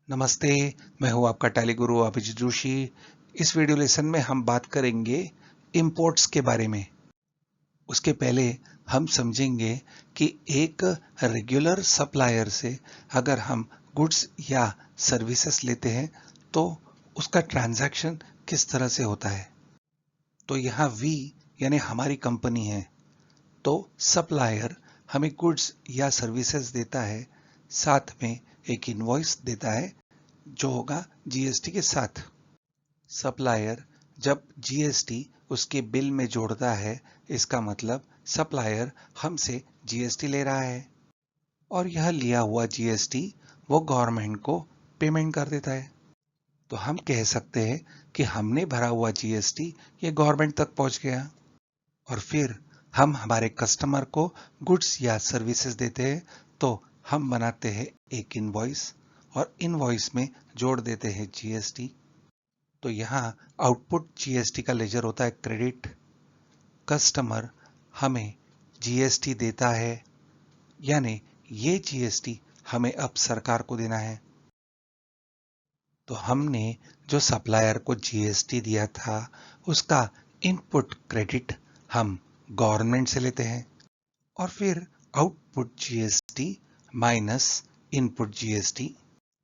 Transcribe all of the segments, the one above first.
नमस्ते, मैं हूँ आपका टैली गुरु अभिजीत जोशी। इस वीडियो लेसन में हम बात करेंगे इंपोर्ट्स के बारे में। उसके पहले हम समझेंगे कि एक रेगुलर सप्लायर से अगर हम गुड्स या सर्विसेज लेते हैं तो उसका ट्रांजैक्शन किस तरह से होता है। तो यहाँ वी यानी हमारी कंपनी है, तो सप्लायर हमें गुड्स या सर्विसेज देता है, साथ में एक इनवॉइस देता है जो होगा जीएसटी के साथ। सप्लायर जब जीएसटी उसके बिल में जोड़ता है, इसका मतलब सप्लायर हमसे जीएसटी ले रहा है और यह लिया हुआ जीएसटी वो गवर्नमेंट को पेमेंट कर देता है। तो हम कह सकते हैं कि हमने भरा हुआ जीएसटी ये गवर्नमेंट तक पहुंच गया और फिर हम हमारे कस्टमर को गुड्स या सर्विसेज देते हैं, तो हम बनाते हैं एक इनवॉइस और इनवॉइस में जोड़ देते हैं जीएसटी। तो यहाँ आउटपुट जीएसटी का लेजर होता है क्रेडिट। कस्टमर हमें जीएसटी देता है, यानी ये जीएसटी हमें अब सरकार को देना है। तो हमने जो सप्लायर को जीएसटी दिया था उसका इनपुट क्रेडिट हम गवर्नमेंट से लेते हैं और फिर output GST minus input GST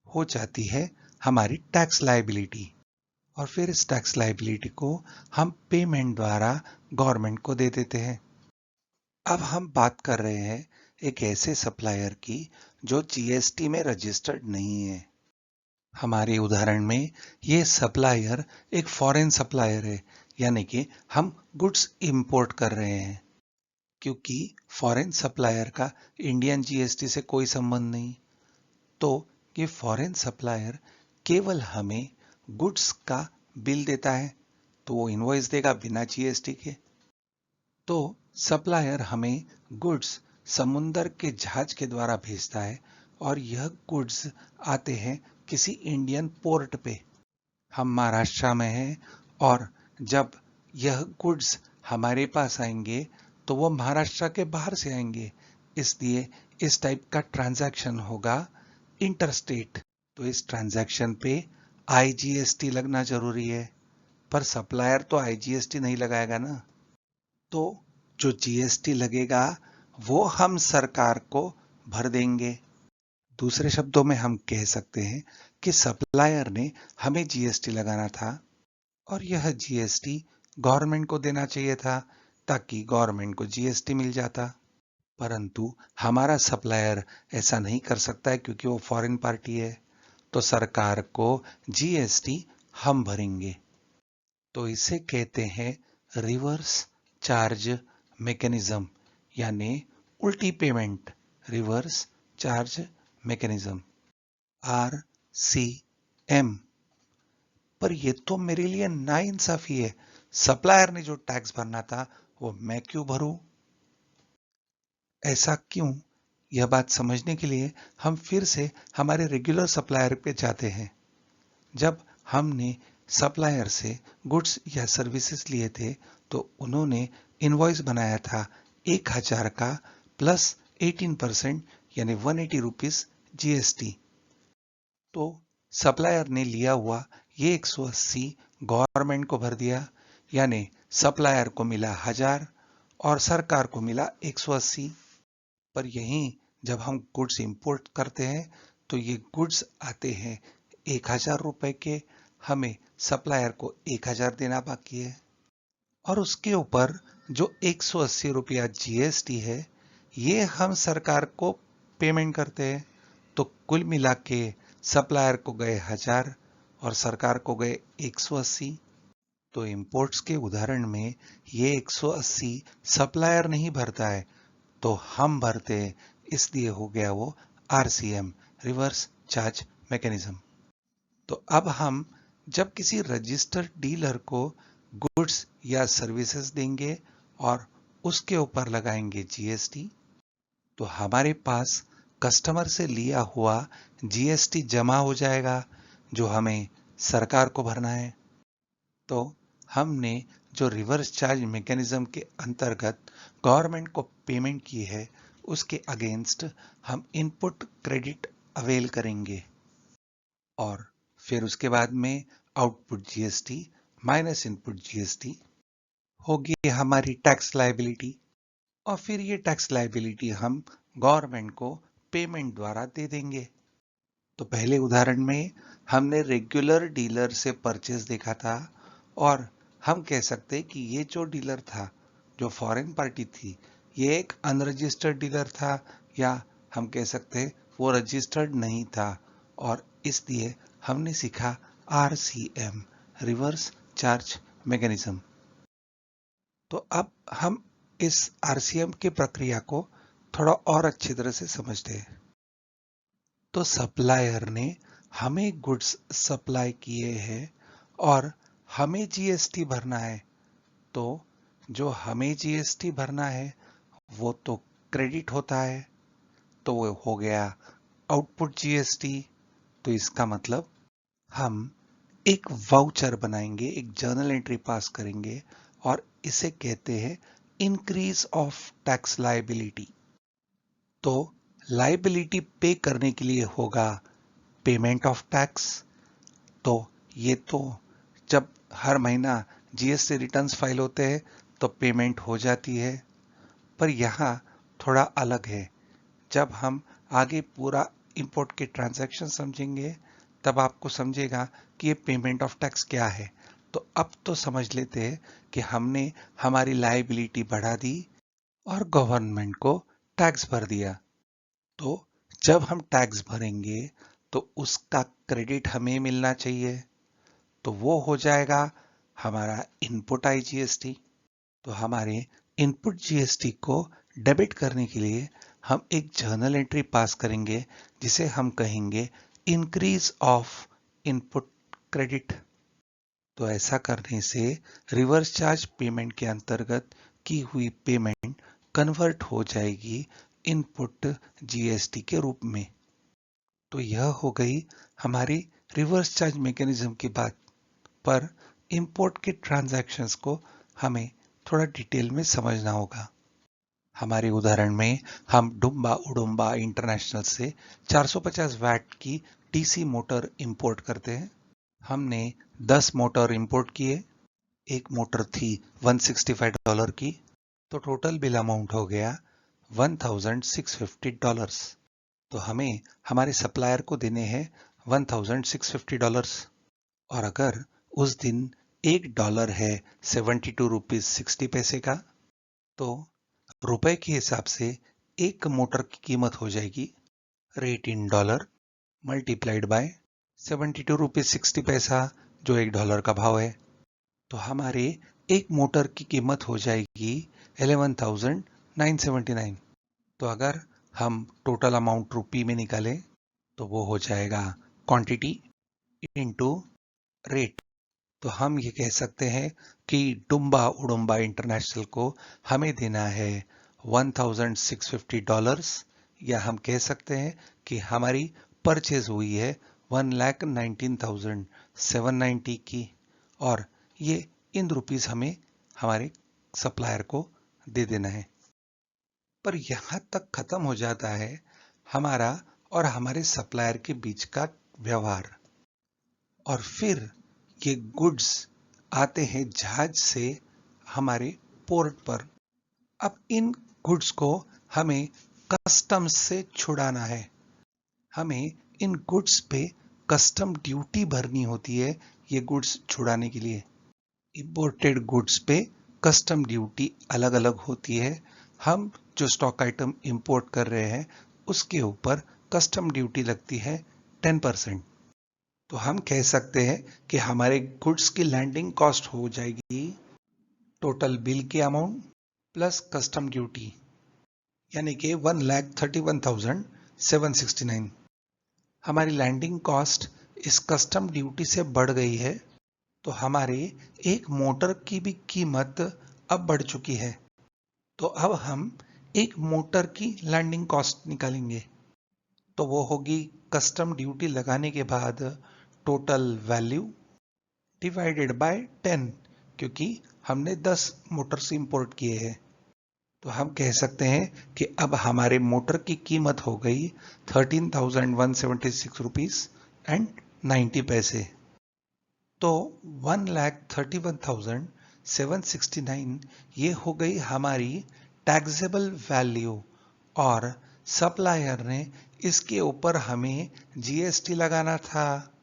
हो जाती है हमारी टैक्स लायबिलिटी और फिर इस टैक्स लायबिलिटी को हम पेमेंट द्वारा गवर्नमेंट को दे देते हैं। अब हम बात कर रहे हैं एक ऐसे सप्लायर की जो जीएसटी में रजिस्टर्ड नहीं है। हमारे उदाहरण में ये सप्लायर एक फॉरेन सप्लायर है, यानी कि हम गुड्स इंपोर्ट कर रहे हैं। क्योंकि फॉरेन सप्लायर का इंडियन जीएसटी से कोई संबंध नहीं, तो ये फॉरेन सप्लायर केवल हमें गुड्स का बिल देता है, तो वो इनवॉइस देगा बिना जीएसटी के। तो सप्लायर हमें गुड्स समुंदर के जहाज के द्वारा भेजता है और यह गुड्स आते हैं किसी इंडियन पोर्ट पे। हम महाराष्ट्र में हैं और जब यह गुड्स हमारे पास आएंगे तो वो महाराष्ट्र के बाहर से आएंगे, इसलिए इस टाइप का ट्रांजैक्शन होगा इंटरस्टेट। तो इस ट्रांजैक्शन पे आईजीएसटी लगना जरूरी है, पर सप्लायर तो आईजीएसटी नहीं लगाएगा ना। तो जो जीएसटी लगेगा वो हम सरकार को भर देंगे। दूसरे शब्दों में हम कह सकते हैं कि सप्लायर ने हमें जीएसटी लगाना था और यह जीएसटी गवर्नमेंट को देना चाहिए था ताकि गवर्नमेंट को जीएसटी मिल जाता। परंतु हमारा सप्लायर ऐसा नहीं कर सकता है क्योंकि वो फॉरेन पार्टी है, तो सरकार को जीएसटी हम भरेंगे। तो इसे कहते हैं रिवर्स चार्ज मैकेनिज्म, यानी उल्टी payment, reverse charge mechanism, RCM। पर ये तो मेरे लिए नाइंसाफी है। सप्लायर ने जो टैक्स भरना था वो मैं क्यों भरूं? ऐसा क्यों? यह बात समझने के लिए हम फिर से हमारे रेगुलर सप्लायर पे जाते हैं। जब हमने सप्लायर से गुड्स या सर्विसेज लिए थे तो उन्होंने इनवॉइस बनाया था 1000 का प्लस 18% यानी 180 रुपीज जीएसटी। तो सप्लायर ने लिया हुआ ये 180 गवर्नमेंट को भर दिया, यानी सप्लायर को मिला 1000 और सरकार को मिला 180। पर यहीं जब हम गुड्स इंपोर्ट करते हैं तो ये गुड्स आते हैं 1000 रुपए के, हमें सप्लायर को 1000 देना बाकी है और उसके ऊपर जो 180 रुपया जीएसटी है ये हम सरकार को पेमेंट करते हैं। तो कुल मिला के सप्लायर को गए 1000 और सरकार को गए 180। तो इंपोर्ट्स के उदाहरण में ये 180 सप्लायर नहीं भरता है, तो हम भरते हैं, इसलिए हो गया वो RCM, रिवर्स चार्ज मैकेनिज्म। तो अब हम जब किसी रजिस्टर्ड डीलर को गुड्स या सर्विसेज देंगे और उसके ऊपर लगाएंगे जीएसटी, तो हमारे पास कस्टमर से लिया हुआ जीएसटी जमा हो जाएगा जो हमें सरकार को भरना है। तो हमने जो रिवर्स चार्ज मैकेनिज्म के अंतर्गत गवर्नमेंट को पेमेंट की है उसके अगेंस्ट हम इनपुट क्रेडिट अवेल करेंगे और फिर उसके बाद में output GST minus input GST होगी हमारी टैक्स लायबिलिटी। और फिर ये टैक्स लायबिलिटी हम गवर्नमेंट को पेमेंट द्वारा दे देंगे। तो पहले उदाहरण में हमने रेगुलर डीलर से परचेज देखा था और हम कह सकते कि ये जो डीलर था, जो फॉरेन पार्टी थी, ये एक अनरजिस्टर्ड डीलर था, या हम कह सकते वो रजिस्टर्ड नहीं था, और इसलिए हमने सीखा RCM, रिवर्स चार्ज मैकेनिज्म। तो अब हम इस RCM की प्रक्रिया को थोड़ा और अच्छी तरह से समझते हैं। तो सप्लायर ने हमें गुड्स सप्लाई किए हैं और हमें जीएसटी भरना है। तो जो हमें जीएसटी भरना है वो तो क्रेडिट होता है, तो वो हो गया आउटपुट जीएसटी। तो इसका मतलब हम एक वाउचर बनाएंगे, एक जर्नल एंट्री पास करेंगे और इसे कहते हैं इंक्रीज ऑफ टैक्स लायबिलिटी। तो लायबिलिटी पे करने के लिए होगा पेमेंट ऑफ टैक्स। तो ये तो जब हर महीना जीएसटी रिटर्न्स फाइल होते हैं तो पेमेंट हो जाती है, पर यहाँ थोड़ा अलग है। जब हम आगे पूरा इंपोर्ट के ट्रांजैक्शन समझेंगे तब आपको समझेगा कि ये पेमेंट ऑफ टैक्स क्या है। तो अब तो समझ लेते हैं कि हमने हमारी लायबिलिटी बढ़ा दी और गवर्नमेंट को टैक्स भर दिया। तो जब हम टैक्स भरेंगे तो उसका क्रेडिट हमें मिलना चाहिए, तो वो हो जाएगा हमारा इनपुट IGST। तो हमारे इनपुट जीएसटी को डेबिट करने के लिए हम एक जर्नल एंट्री पास करेंगे जिसे हम कहेंगे इंक्रीज ऑफ इनपुट क्रेडिट। तो ऐसा करने से रिवर्स चार्ज पेमेंट के अंतर्गत की हुई पेमेंट कन्वर्ट हो जाएगी इनपुट जीएसटी के रूप में। तो यह हो गई हमारी रिवर्स चार्ज मैकेनिज्म की बात। पर इंपोर्ट के ट्रांजैक्शंस को हमें थोड़ा डिटेल में समझना होगा। हमारे उदाहरण में हम डुम्बा उडुम्बा इंटरनेशनल से 450 वैट की डीसी मोटर इंपोर्ट करते हैं। हमने 10 मोटर इंपोर्ट किए, एक मोटर थी $165 की, तो टोटल बिल अमाउंट हो गया $1,650। तो हमें हमारे सप्लायर को देने हैं $1,650। और अगर उस दिन $1 है 72 रुपीज 60 पैसे का, तो रुपए के हिसाब से एक मोटर की कीमत हो जाएगी rate in dollar multiplied by 72 rupees 60 पैसा, जो $1 का भाव है। तो हमारे एक मोटर की कीमत हो जाएगी 11,979। तो अगर हम टोटल अमाउंट रुपी में निकालें तो वो हो जाएगा क्वांटिटी इनटू रेट। तो हम ये कह सकते हैं कि डुम्बा उडुम्बा इंटरनेशनल को हमें देना है $1,650, या हम कह सकते हैं कि हमारी परचेज हुई है 1,19,790 की, और ये इन रुपीस हमें हमारे सप्लायर को दे देना है। पर यहाँ तक खत्म हो जाता है हमारा और हमारे सप्लायर के बीच का व्यवहार। और फिर ये गुड्स आते हैं जहाज से हमारे पोर्ट पर। अब इन गुड्स को हमें कस्टम्स से छुड़ाना है। हमें इन गुड्स पे कस्टम ड्यूटी भरनी होती है। ये गुड्स छुड़ाने के लिए इंपोर्टेड गुड्स पे कस्टम ड्यूटी अलग अलग होती है। हम जो स्टॉक आइटम इंपोर्ट कर रहे हैं उसके ऊपर कस्टम ड्यूटी लगती है 10%। तो हम कह सकते हैं कि हमारे गुड्स की लैंडिंग कॉस्ट हो जाएगी टोटल बिल की अमाउंट प्लस कस्टम ड्यूटी, यानी कि 1,31,769। हमारी लैंडिंग कॉस्ट इस कस्टम ड्यूटी से बढ़ गई है, तो हमारे एक मोटर की भी कीमत अब बढ़ चुकी है। तो अब हम एक मोटर की लैंडिंग कॉस्ट निकालेंगे, तो वो होगी कस्टम ड्यूटी लगाने के बाद टोटल वैल्यू डिवाइडेड बाय 10, क्योंकि हमने 10 मोटर्स इंपोर्ट किए हैं। तो हम कह सकते हैं कि अब हमारे मोटर की कीमत हो गई 13,176 रुपीज एंड 90 पैसे। तो 1,31,769 ये हो गई हमारी टैक्सेबल वैल्यू, और सप्लायर ने इसके ऊपर हमें जीएसटी लगाना था,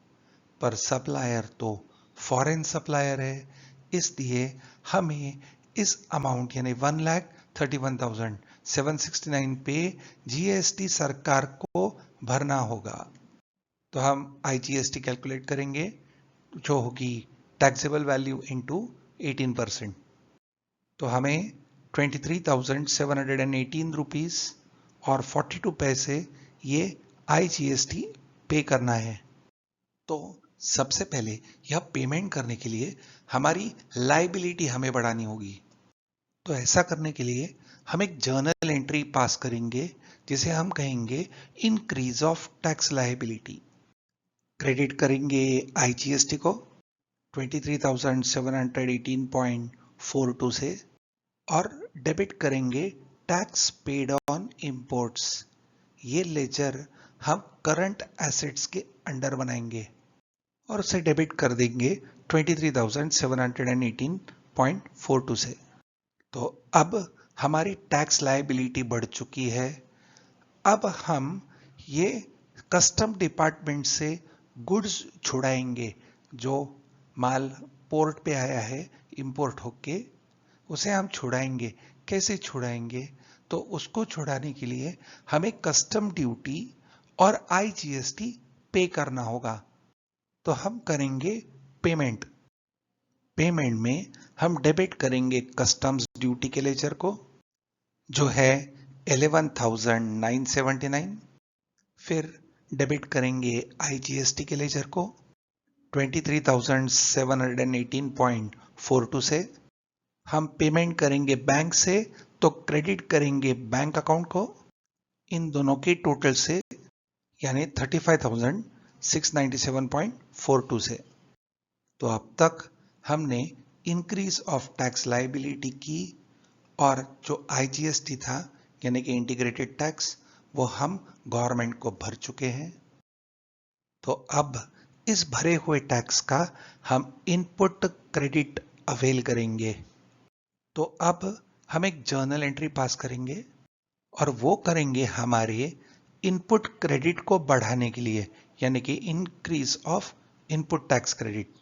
पर सप्लायर तो फॉरेन सप्लायर है, इसलिए हमें इस अमाउंट यानी 1,31,769 पे जीएसटी सरकार को भरना होगा। तो हम आईजीएसटी कैलकुलेट करेंगे, जो होगी टैक्सेबल वैल्यू इंटू 18%। तो हमें 23,718 रुपीज और 42 पैसे ये आईजीएसटी पे करना है। तो सबसे पहले यह पेमेंट करने के लिए हमारी लायबिलिटी हमें बढ़ानी होगी। तो ऐसा करने के लिए हम एक जर्नल एंट्री पास करेंगे, जिसे हम कहेंगे increase of tax liability. Credit करेंगे आईजीएसटी को 23,718.42 से, और डेबिट करेंगे टैक्स पेड ऑन इंपोर्ट्स। ये लेजर हम करंट एसेट्स के अंडर बनाएंगे और उसे डेबिट कर देंगे 23,718.42 से। तो अब हमारी टैक्स लायबिलिटी बढ़ चुकी है। अब हम ये कस्टम डिपार्टमेंट से गुड्स छुड़ाएंगे, जो माल पोर्ट पे आया है इंपोर्ट होके, उसे हम छुड़ाएंगे। कैसे छुड़ाएंगे? तो उसको छुड़ाने के लिए हमें कस्टम ड्यूटी और आईजीएसटी पे करना होगा। तो हम करेंगे पेमेंट। पेमेंट में हम डेबिट करेंगे कस्टम्स ड्यूटी के लेजर को, जो है 11,979। फिर डेबिट करेंगे आईजीएसटी के लेजर को 23,718.42 से। हम पेमेंट करेंगे बैंक से, तो क्रेडिट करेंगे बैंक अकाउंट को इन दोनों के टोटल से, यानी 35,697.42 से। तो अब तक हमने इंक्रीज ऑफ टैक्स लायबिलिटी की, और जो आईजीएसटी था यानी कि इंटीग्रेटेड टैक्स, वो हम गवर्नमेंट को भर चुके हैं। तो अब इस भरे हुए टैक्स का हम इनपुट क्रेडिट अवेल करेंगे। तो अब हम एक जर्नल एंट्री पास करेंगे, और वो करेंगे हमारे इनपुट क्रेडिट को बढ़ाने के लिए, यानी कि increase of input tax credit.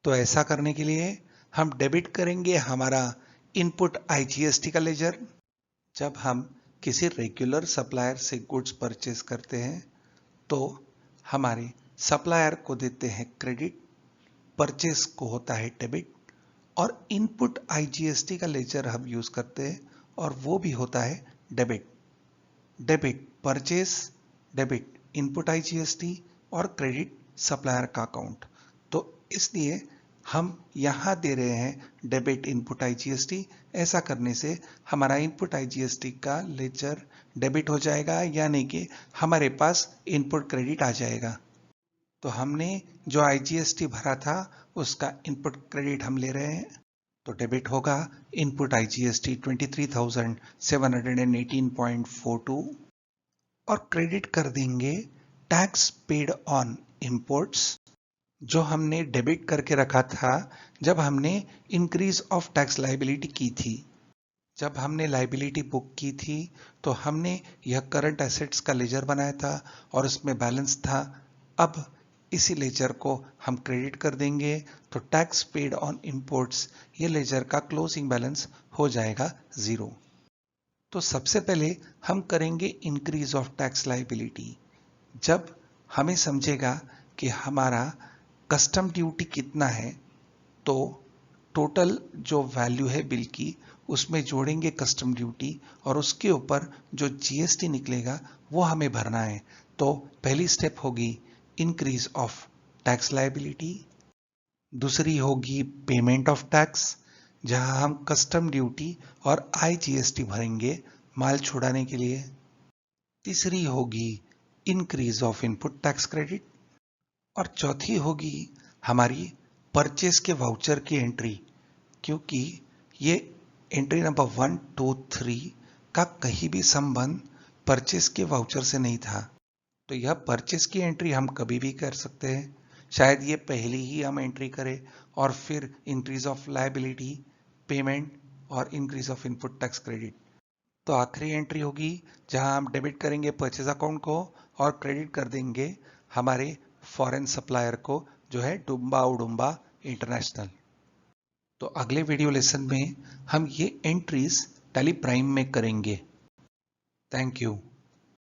तो ऐसा करने के लिए हम डेबिट करेंगे हमारा इनपुट आईजीएसटी का लेजर। जब हम किसी रेगुलर सप्लायर से गुड्स परचेज करते हैं, तो हमारे सप्लायर को देते हैं क्रेडिट, परचेज को होता है डेबिट, और इनपुट आईजीएसटी का लेजर हम यूज करते हैं, और वो भी होता है debit. Debit purchase, debit input IGST, और क्रेडिट सप्लायर का अकाउंट। तो इसलिए हम यहां दे रहे हैं डेबिट इनपुट आईजीएसटी। ऐसा करने से हमारा इनपुट आईजीएसटी का लेजर डेबिट हो जाएगा, यानी कि हमारे पास इनपुट क्रेडिट आ जाएगा। तो हमने जो आईजीएसटी भरा था उसका इनपुट क्रेडिट हम ले रहे हैं। तो डेबिट होगा इनपुट आईजीएसटी 23,718.42, और क्रेडिट कर देंगे टैक्स पेड ऑन इंपोर्ट्स, जो हमने डेबिट करके रखा था जब हमने इंक्रीज ऑफ टैक्स लायबिलिटी की थी। जब हमने लायबिलिटी बुक की थी तो हमने यह करंट एसेट्स का लेजर बनाया था, और उसमें बैलेंस था। अब इसी लेजर को हम क्रेडिट कर देंगे, तो टैक्स पेड ऑन इंपोर्ट्स ये लेजर का क्लोजिंग बैलेंस हो जाएगा 0। तो सबसे पहले हम करेंगे इंक्रीज ऑफ टैक्स लायबिलिटी। जब हमें समझेगा कि हमारा कस्टम ड्यूटी कितना है, तो टोटल जो वैल्यू है बिल की उसमें जोड़ेंगे कस्टम ड्यूटी, और उसके ऊपर जो जीएसटी निकलेगा वो हमें भरना है। तो पहली स्टेप होगी इंक्रीज ऑफ टैक्स लायबिलिटी, दूसरी होगी पेमेंट ऑफ टैक्स, जहां हम कस्टम ड्यूटी और आईजीएसटी भरेंगे माल छुड़ाने के लिए। तीसरी होगी increase of input tax credit, और चौथी होगी हमारी परचेज के वाउचर की एंट्री, क्योंकि ये एंट्री नंबर 1, 2, 3 का कहीं भी संबंध परचेज के वाउचर से नहीं था। तो यह परचेस की एंट्री हम कभी भी कर सकते हैं, शायद ये पहले ही हम एंट्री करें और फिर इंक्रीज ऑफ लायबिलिटी, पेमेंट और increase of input tax credit. तो आखिरी एंट्री होगी जहां हम डेबिट करेंगे परचेज अकाउंट को और क्रेडिट कर देंगे हमारे फॉरेन सप्लायर को, जो है डुम्बा उडुम्बा इंटरनेशनल। तो अगले वीडियो लेसन में हम ये एंट्रीज टैली प्राइम में करेंगे। Thank you.